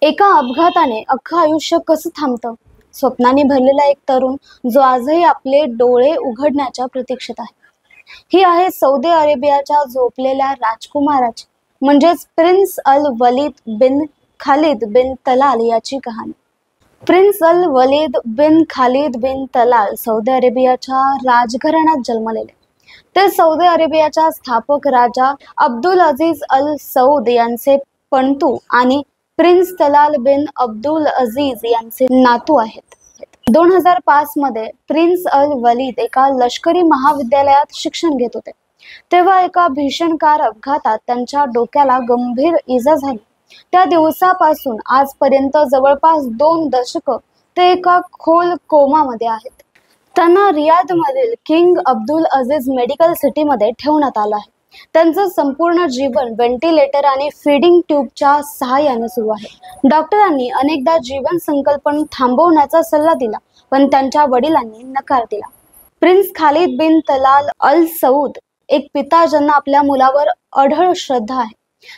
एका अपघाताने अख्खं आयुष्य कसं थांबतं? स्वप्नाने भरलेला एक तरुण जो आजही आपले डोळे उघडण्याच्या प्रतीक्षेत आहे. ही आहे सौदी अरेबियाच्या झोपलेल्या राजकुमाराची म्हणजेच प्रिन्स अल वलीद बिन खालिद बिन तलाल याची कहाणी. प्रिन्स अल वलीद बिन खालिद बिन तलाल सौदी अरेबियाच्या राजघराण्यात जन्मलेले. ते सौदी अरेबियाच्या स्थापक राजा अब्दुल अजीज अल सौद यांचे पणतू आणि प्रिन्स तलाल बिन अब्दुल अजीज यांचे नातू आहेत. 2005 मध्ये प्रिन्स अल वलीद एका लष्करी महाविद्यालयात शिक्षण घेत होते. तेव्हा एका भीषण कार अपघातात त्यांच्या डोक्याला गंभीर इजा झाली. त्या दिवसापासून आजपर्यंत जवळपास 2 दशक ते एका खोल कोमामध्ये आहेत. त्यांना रियादमधील किंग अब्दुल अजीज मेडिकल सिटीमध्ये ठेवण्यात आलं आहे. त्यांचं संपूर्ण जीवन व्हेंटिलेटर आणि फीडिंग ट्यूबच्या सहाय्याने सुरू आहे. डॉक्टरांनी अनेकदा जीवन संकल्पन थांबवण्याचा सल्ला दिला, पण त्यांच्या वडिलांनी नकार दिला. प्रिन्स खालिद बिन तलाल अल सौद एक पिता ज्यांना आपल्या मुलावर अढळ श्रद्धा आहे.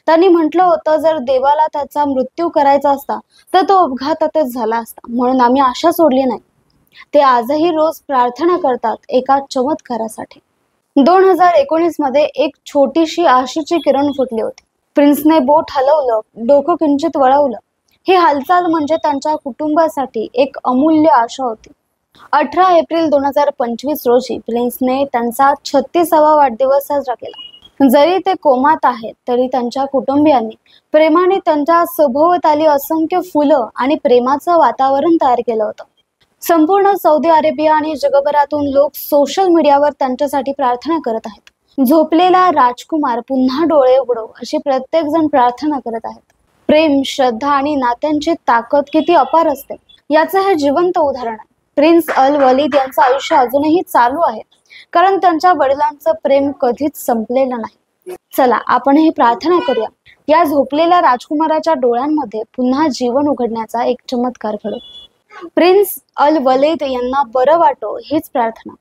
त्यांनी म्हटलं होतं, जर देवाला त्याचा मृत्यू करायचा असता तर तो अपघातातच झाला असता, म्हणून आम्ही आशा सोडली नाही. ते आजही रोज प्रार्थना करतात एका चमत्कारासाठी. 2019 मध्ये एक छोटीशी आशेची किरण फुटली होती. प्रिन्सने बोट हलवलं, डोकं किंचित वळवलं. ही हालचाल म्हणजे त्यांच्या कुटुंबासाठी एक अमूल्य आशा होती. 18 एप्रिल 2025 रोजी प्रिन्सने त्यांचा 36वा वाढदिवस साजरा केला. जरी ते कोमात आहेत तरी त्यांच्या कुटुंबियांनी प्रेमाने त्यांच्या सभोवताली असंख्य फुलं आणि प्रेमाचं वातावरण तयार केलं होतं. संपूर्ण सौदी अरेबिया आणि जगभरातून लोक सोशल मीडियावर त्यांच्यासाठी प्रार्थना करत आहेत. झोपलेला राजकुमार पुन्हा डोळे उघडो अशी प्रत्येक जण प्रार्थना करत आहेत. प्रेम, श्रद्धा आणि नात्यांची ताकद किती अपार असते याचं हे जिवंत उदाहरण आहे. प्रिन्स अल वलीद यांचं आयुष्य अजूनही चालू आहे, कारण त्यांच्या वडिलांचं प्रेम कधीच संपलेलं नाही. चला आपणही प्रार्थना करूया, या झोपलेल्या राजकुमाराच्या डोळ्यांमध्ये पुन्हा जीवन उघडण्याचा एक चमत्कार घडो. प्रिन्स अल वलीद यांना बरं वाटो हीच प्रार्थना.